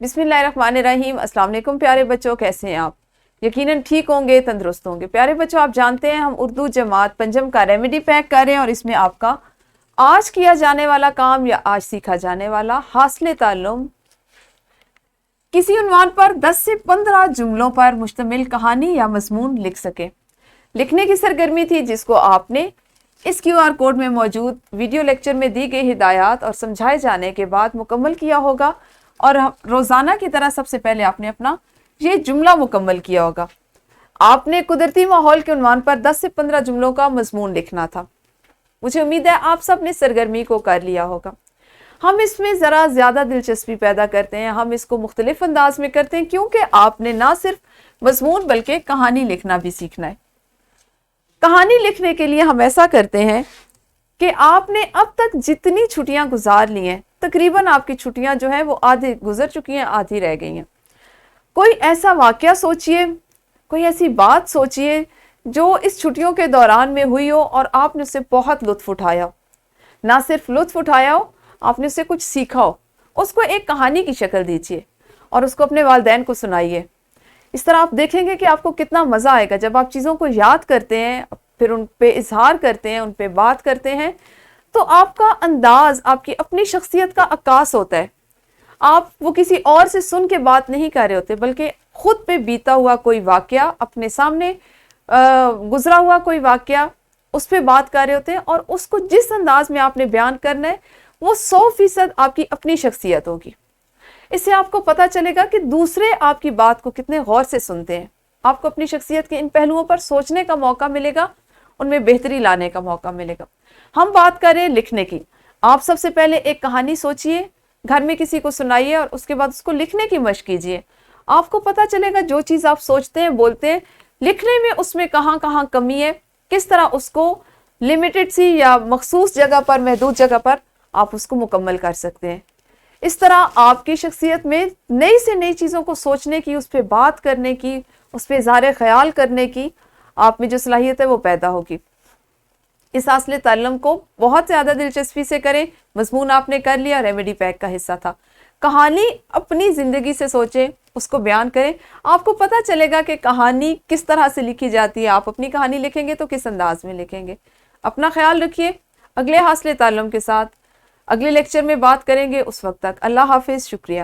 بسم اللہ الرحمن الرحیم۔ السلام علیکم پیارے بچوں، کیسے ہیں آپ؟ یقیناً ٹھیک ہوں گے، تندرست ہوں گے۔ پیارے بچوں، آپ جانتے ہیں ہم اردو جماعت پنجم کا ریمیڈی پیک کر رہے ہیں، اور اس میں آپ کا آج کیا جانے والا کام یا آج سیکھا جانے والا حاصل تعلم کسی عنوان پر 10 سے 15 جملوں پر مشتمل کہانی یا مضمون لکھ سکے۔ لکھنے کی سرگرمی تھی جس کو آپ نے اس QR کوڈ میں موجود ویڈیو لیکچر میں دی گئی ہدایات اور سمجھائے جانے کے بعد مکمل کیا ہوگا، اور روزانہ کی طرح سب سے پہلے آپ نے اپنا یہ جملہ مکمل کیا ہوگا۔ آپ نے قدرتی ماحول کے عنوان پر 10 سے 15 جملوں کا مضمون لکھنا تھا۔ مجھے امید ہے آپ سب نے سرگرمی کو کر لیا ہوگا۔ ہم اس میں ذرا زیادہ دلچسپی پیدا کرتے ہیں، ہم اس کو مختلف انداز میں کرتے ہیں، کیونکہ آپ نے نہ صرف مضمون بلکہ کہانی لکھنا بھی سیکھنا ہے۔ کہانی لکھنے کے لیے ہم ایسا کرتے ہیں کہ آپ نے اب تک جتنی چھٹیاں گزار لی ہیں، تقریباً آپ کی چھٹیاں جو ہیں وہ آدھی گزر چکی ہیں، آدھی رہ گئی ہیں۔ کوئی ایسا واقعہ سوچئے، کوئی ایسی بات سوچئے جو اس چھٹیوں کے دوران میں ہوئی ہو اور آپ نے اسے بہت لطف اٹھایا ہو۔ نہ صرف لطف اٹھایا ہو، آپ نے اسے کچھ سیکھا ہو۔ اس کو ایک کہانی کی شکل دیجئے اور اس کو اپنے والدین کو سنائیے۔ اس طرح آپ دیکھیں گے کہ آپ کو کتنا مزہ آئے گا جب آپ چیزوں کو یاد کرتے ہیں، پھر ان پہ اظہار کرتے ہیں، ان پہ بات کرتے ہیں، تو آپ کا انداز آپ کی اپنی شخصیت کا عکاس ہوتا ہے۔ آپ وہ کسی اور سے سن کے بات نہیں کر رہے ہوتے، بلکہ خود پہ بیتا ہوا کوئی واقعہ، اپنے سامنے گزرا ہوا کوئی واقعہ، اس پہ بات کر رہے ہوتے ہیں، اور اس کو جس انداز میں آپ نے بیان کرنا ہے وہ 100% آپ کی اپنی شخصیت ہوگی۔ اس سے آپ کو پتہ چلے گا کہ دوسرے آپ کی بات کو کتنے غور سے سنتے ہیں۔ آپ کو اپنی شخصیت کے ان پہلوؤں پر سوچنے کا موقع ملے گا، ان میں بہتری لانے کا موقع ملے گا۔ ہم بات کریں لکھنے کی۔ آپ سب سے پہلے ایک کہانی سوچئے، گھر میں کسی کو سنائیے، اور اس کے بعد اس کو لکھنے کی مشق کیجئے۔ آپ کو پتہ چلے گا جو چیز آپ سوچتے ہیں، بولتے ہیں، لکھنے میں اس میں کہاں کہاں کمی ہے، کس طرح اس کو لمیٹڈ سی یا مخصوص جگہ پر، محدود جگہ پر آپ اس کو مکمل کر سکتے ہیں۔ اس طرح آپ کی شخصیت میں نئی سے نئی چیزوں کو سوچنے کی، اس پہ بات کرنے کی، اس پہ اظہار خیال کرنے کی آپ میں جو صلاحیت ہے وہ پیدا ہوگی۔ اس حاصل تعلم کو بہت زیادہ دلچسپی سے کریں۔ مضمون آپ نے کر لیا، ریمیڈی پیک کا حصہ تھا۔ کہانی اپنی زندگی سے سوچیں، اس کو بیان کریں۔ آپ کو پتہ چلے گا کہ کہانی کس طرح سے لکھی جاتی ہے۔ آپ اپنی کہانی لکھیں گے تو کس انداز میں لکھیں گے۔ اپنا خیال رکھیے۔ اگلے حاصل تعلم کے ساتھ اگلے لیکچر میں بات کریں گے۔ اس وقت تک اللہ حافظ، شکریہ۔